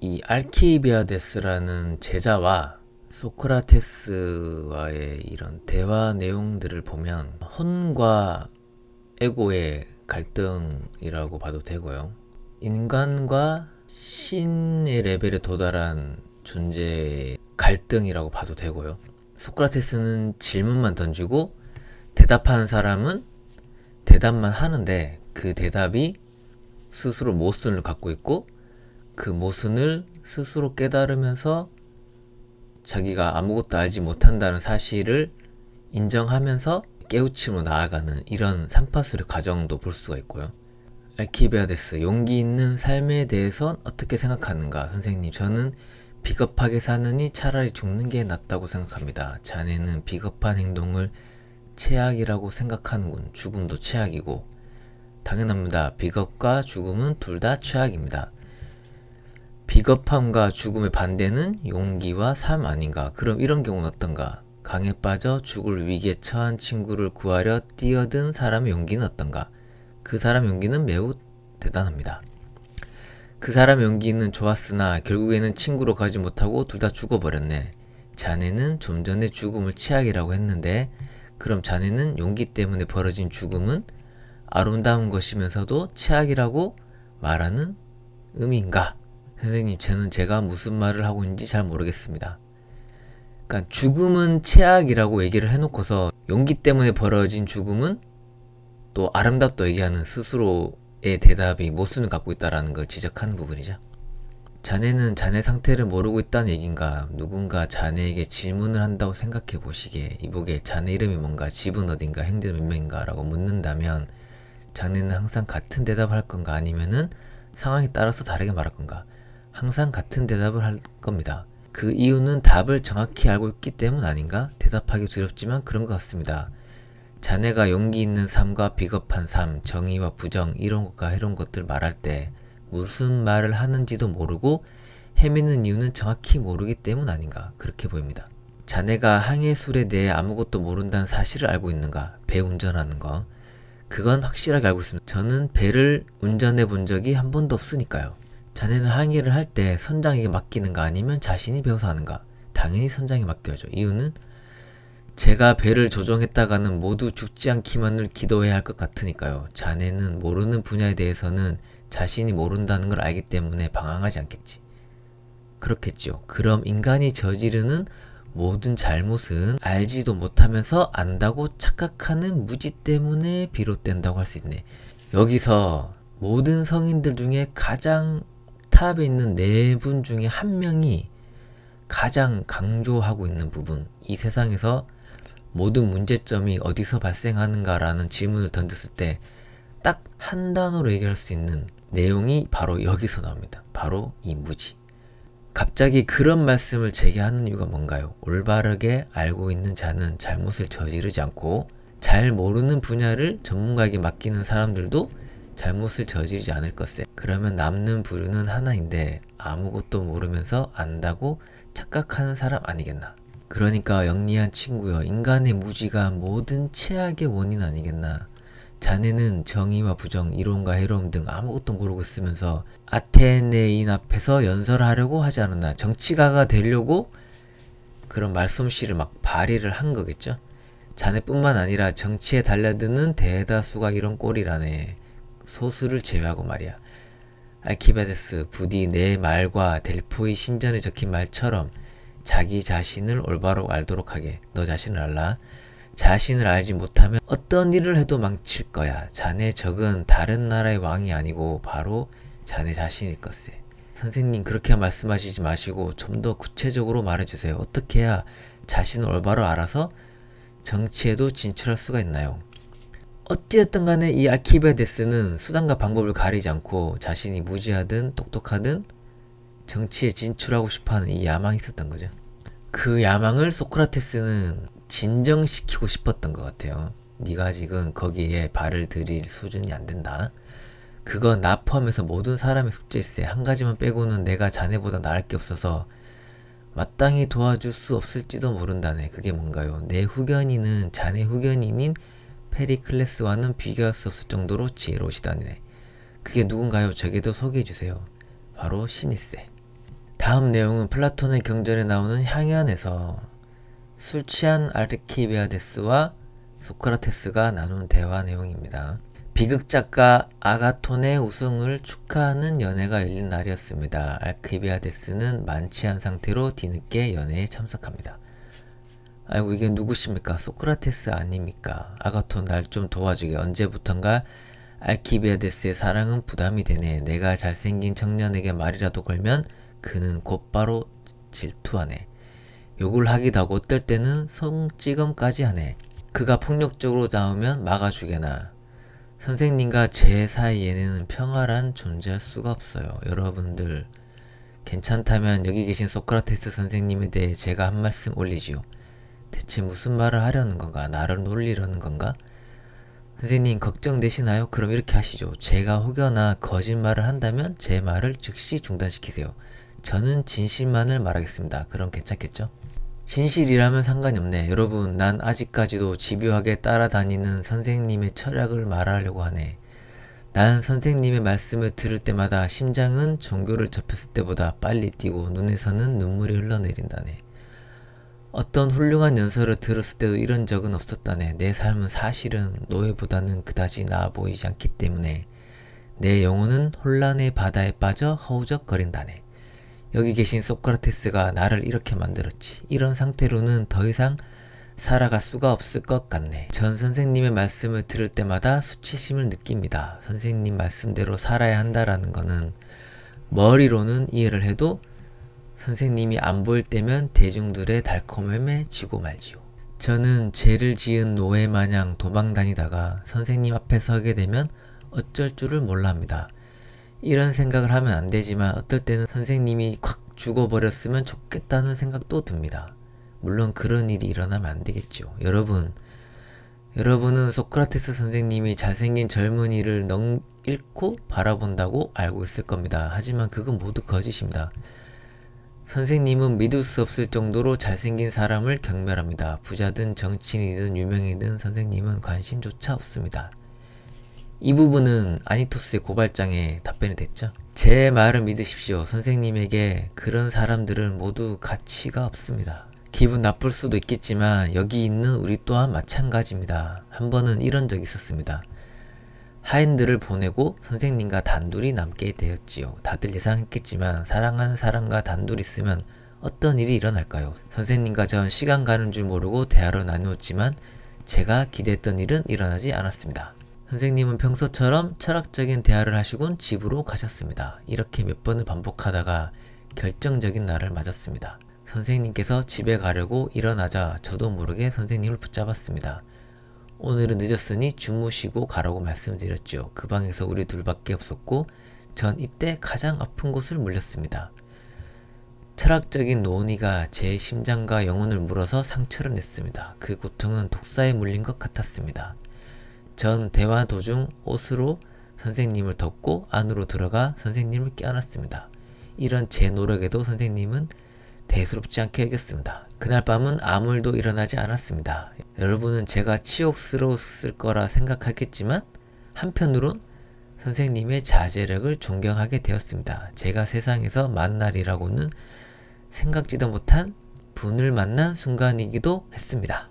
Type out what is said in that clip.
이 알키비아데스라는 제자와 소크라테스와의 이런 대화 내용들을 보면 혼과 에고의 갈등이라고 봐도 되고요. 인간과 신의 레벨에 도달한 존재의 갈등이라고 봐도 되고요. 소크라테스는 질문만 던지고 대답하는 사람은 대답만 하는데 그 대답이 스스로 모순을 갖고 있고 그 모순을 스스로 깨달으면서 자기가 아무것도 알지 못한다는 사실을 인정하면서 깨우침으로 나아가는 이런 삼파수의 과정도 볼 수가 있고요. 알키비아데스, 용기 있는 삶에 대해선 어떻게 생각하는가? 선생님, 저는 비겁하게 사느니 차라리 죽는 게 낫다고 생각합니다. 자네는 비겁한 행동을 최악이라고 생각하는군. 죽음도 최악이고. 당연합니다. 비겁과 죽음은 둘 다 최악입니다. 비겁함과 죽음의 반대는 용기와 삶 아닌가? 그럼 이런 경우는 어떤가? 강에 빠져 죽을 위기에 처한 친구를 구하려 뛰어든 사람의 용기는 어떤가? 그 사람 용기는 매우 대단합니다. 그 사람 용기는 좋았으나 결국에는 친구로 가지 못하고 둘 다 죽어버렸네. 자네는 좀 전에 죽음을 최악이라고 했는데 그럼 자네는 용기 때문에 벌어진 죽음은 아름다운 것이면서도 최악이라고 말하는 의미인가? 선생님, 저는 제가 무슨 말을 하고 있는지 잘 모르겠습니다. 그러니까 죽음은 최악이라고 얘기를 해놓고서 용기 때문에 벌어진 죽음은 또 아름답다고 얘기하는 스스로의 대답이 모순을 갖고 있다는 걸 지적하는 부분이죠. 자네는 자네 상태를 모르고 있다는 얘긴가? 누군가 자네에게 질문을 한다고 생각해 보시기에 이보게 자네 이름이 뭔가, 집은 어딘가, 형제 몇 명인가 라고 묻는다면 자네는 항상 같은 대답을 할 건가? 아니면은 상황에 따라서 다르게 말할 건가? 항상 같은 대답을 할 겁니다. 그 이유는 답을 정확히 알고 있기 때문 아닌가? 대답하기 두렵지만 그런 것 같습니다. 자네가 용기 있는 삶과 비겁한 삶, 정의와 부정, 이런 것과 이런 것들 말할 때 무슨 말을 하는지도 모르고 헤매는 이유는 정확히 모르기 때문 아닌가? 그렇게 보입니다. 자네가 항해술에 대해 아무것도 모른다는 사실을 알고 있는가? 배 운전하는 거. 그건 확실하게 알고 있습니다. 저는 배를 운전해 본 적이 한 번도 없으니까요. 자네는 항해를 할 때 선장에게 맡기는가 아니면 자신이 배워서 하는가? 당연히 선장에 맡겨야죠. 이유는 제가 배를 조종했다가는 모두 죽지 않기만을 기도해야 할 것 같으니까요. 자네는 모르는 분야에 대해서는 자신이 모른다는 걸 알기 때문에 방황하지 않겠지. 그렇겠죠. 그럼 인간이 저지르는 모든 잘못은 알지도 못하면서 안다고 착각하는 무지 때문에 비롯된다고 할 수 있네. 여기서 모든 성인들 중에 가장 탑에 있는 네 분 중에 한 명이 가장 강조하고 있는 부분, 이 세상에서 모든 문제점이 어디서 발생하는가라는 질문을 던졌을 때 딱 한 단어로 얘기할 수 있는 내용이 바로 여기서 나옵니다. 바로 이 무지. 갑자기 그런 말씀을 제게 하는 이유가 뭔가요? 올바르게 알고 있는 자는 잘못을 저지르지 않고 잘 모르는 분야를 전문가에게 맡기는 사람들도 잘못을 저지르지 않을 것세. 그러면 남는 부류는 하나인데 아무것도 모르면서 안다고 착각하는 사람 아니겠나? 그러니까 영리한 친구여, 인간의 무지가 모든 최악의 원인 아니겠나? 자네는 정의와 부정, 이론과 해로움 등 아무것도 모르고 있으면서 아테네인 앞에서 연설하려고 하지 않았나? 정치가가 되려고 그런 말솜씨를 막 발휘를 한 거겠죠? 자네뿐만 아니라 정치에 달려드는 대다수가 이런 꼴이라네. 소수를 제외하고 말이야. 알키비아데스, 부디 내 말과 델포이 신전에 적힌 말처럼 자기 자신을 올바로 알도록 하게. 너 자신을 알라. 자신을 알지 못하면 어떤 일을 해도 망칠 거야. 자네 적은 다른 나라의 왕이 아니고 바로 자네 자신일 것세. 선생님, 그렇게 말씀하시지 마시고 좀 더 구체적으로 말해주세요. 어떻게 해야 자신을 올바로 알아서 정치에도 진출할 수가 있나요? 어찌됐든 간에 이 알키비아데스는 수단과 방법을 가리지 않고 자신이 무지하든 똑똑하든 정치에 진출하고 싶어하는 이 야망이 있었던 거죠. 그 야망을 소크라테스는 진정시키고 싶었던 것 같아요. 네가 지금 거기에 발을 들일 수준이 안 된다. 그건 나 포함해서 모든 사람의 숙제일세. 한 가지만 빼고는 내가 자네보다 나을 게 없어서 마땅히 도와줄 수 없을지도 모른다네. 그게 뭔가요? 내 후견인은 자네 후견인인 페리클레스와는 비교할 수 없을 정도로 지혜로우시다네. 그게 누군가요? 저에게도 소개해주세요. 바로 신일세. 다음 내용은 플라톤의 경전에 나오는 향연에서 술 취한 알키비아데스와 소크라테스가 나눈 대화 내용입니다. 비극 작가 아가톤의 우승을 축하하는 연회가 열린 날이었습니다. 알키비아데스는 만취한 상태로 뒤늦게 연회에 참석합니다. 아이고, 이게 누구십니까? 소크라테스 아닙니까? 아가톤, 날 좀 도와주게. 언제부턴가 알키비아데스의 사랑은 부담이 되네. 내가 잘생긴 청년에게 말이라도 걸면 그는 곧바로 질투하네. 욕을 하기도 하고 어떨 때는 손찌검까지 하네. 그가 폭력적으로 나오면 막아주게나. 선생님과 제 사이에는 평화란 존재할 수가 없어요. 여러분들 괜찮다면 여기 계신 소크라테스 선생님에 대해 제가 한 말씀 올리지요. 대체 무슨 말을 하려는 건가? 나를 놀리려는 건가? 선생님 걱정되시나요? 그럼 이렇게 하시죠. 제가 혹여나 거짓말을 한다면 제 말을 즉시 중단시키세요. 저는 진실만을 말하겠습니다. 그럼 괜찮겠죠? 진실이라면 상관이 없네. 여러분, 난 아직까지도 집요하게 따라다니는 선생님의 철학을 말하려고 하네. 난 선생님의 말씀을 들을 때마다 심장은 종교를 접했을 때보다 빨리 뛰고 눈에서는 눈물이 흘러내린다네. 어떤 훌륭한 연설을 들었을 때도 이런 적은 없었다네. 내 삶은 사실은 노예보다는 그다지 나아 보이지 않기 때문에 내 영혼은 혼란의 바다에 빠져 허우적거린다네. 여기 계신 소크라테스가 나를 이렇게 만들었지. 이런 상태로는 더 이상 살아갈 수가 없을 것 같네. 전 선생님의 말씀을 들을 때마다 수치심을 느낍니다. 선생님 말씀대로 살아야 한다라는 거는 머리로는 이해를 해도 선생님이 안 보일 때면 대중들의 달콤함에 지고 말지요. 저는 죄를 지은 노예 마냥 도망다니다가 선생님 앞에 서게 되면 어쩔 줄을 몰라 합니다. 이런 생각을 하면 안 되지만 어떨 때는 선생님이 콱 죽어버렸으면 좋겠다는 생각도 듭니다. 물론 그런 일이 일어나면 안 되겠죠. 여러분은 소크라테스 선생님이 잘생긴 젊은이를 잃고 바라본다고 알고 있을 겁니다. 하지만 그건 모두 거짓입니다. 선생님은 믿을 수 없을 정도로 잘생긴 사람을 경멸합니다. 부자든 정치인이든 유명이든 선생님은 관심조차 없습니다. 이 부분은 아니토스의 고발장에 답변이 됐죠. 제 말을 믿으십시오. 선생님에게 그런 사람들은 모두 가치가 없습니다. 기분 나쁠 수도 있겠지만 여기 있는 우리 또한 마찬가지입니다. 한 번은 이런 적이 있었습니다. 하인들을 보내고 선생님과 단둘이 남게 되었지요. 다들 예상했겠지만 사랑하는 사람과 단둘이 있으면 어떤 일이 일어날까요? 선생님과 전 시간 가는 줄 모르고 대화를 나누었지만 제가 기대했던 일은 일어나지 않았습니다. 선생님은 평소처럼 철학적인 대화를 하시곤 집으로 가셨습니다. 이렇게 몇 번을 반복하다가 결정적인 날을 맞았습니다. 선생님께서 집에 가려고 일어나자 저도 모르게 선생님을 붙잡았습니다. 오늘은 늦었으니 주무시고 가라고 말씀드렸죠. 그 방에서 우리 둘밖에 없었고 전 이때 가장 아픈 곳을 물렸습니다. 철학적인 논의가 제 심장과 영혼을 물어서 상처를 냈습니다. 그 고통은 독사에 물린 것 같았습니다. 전 대화 도중 옷으로 선생님을 덮고 안으로 들어가 선생님을 껴안았습니다. 이런 제 노력에도 선생님은 대수롭지 않게 여겼습니다. 그날 밤은 아무 일도 일어나지 않았습니다. 여러분은 제가 치욕스러웠을 거라 생각하겠지만 한편으론 선생님의 자제력을 존경하게 되었습니다. 제가 세상에서 만날이라고는 생각지도 못한 분을 만난 순간이기도 했습니다.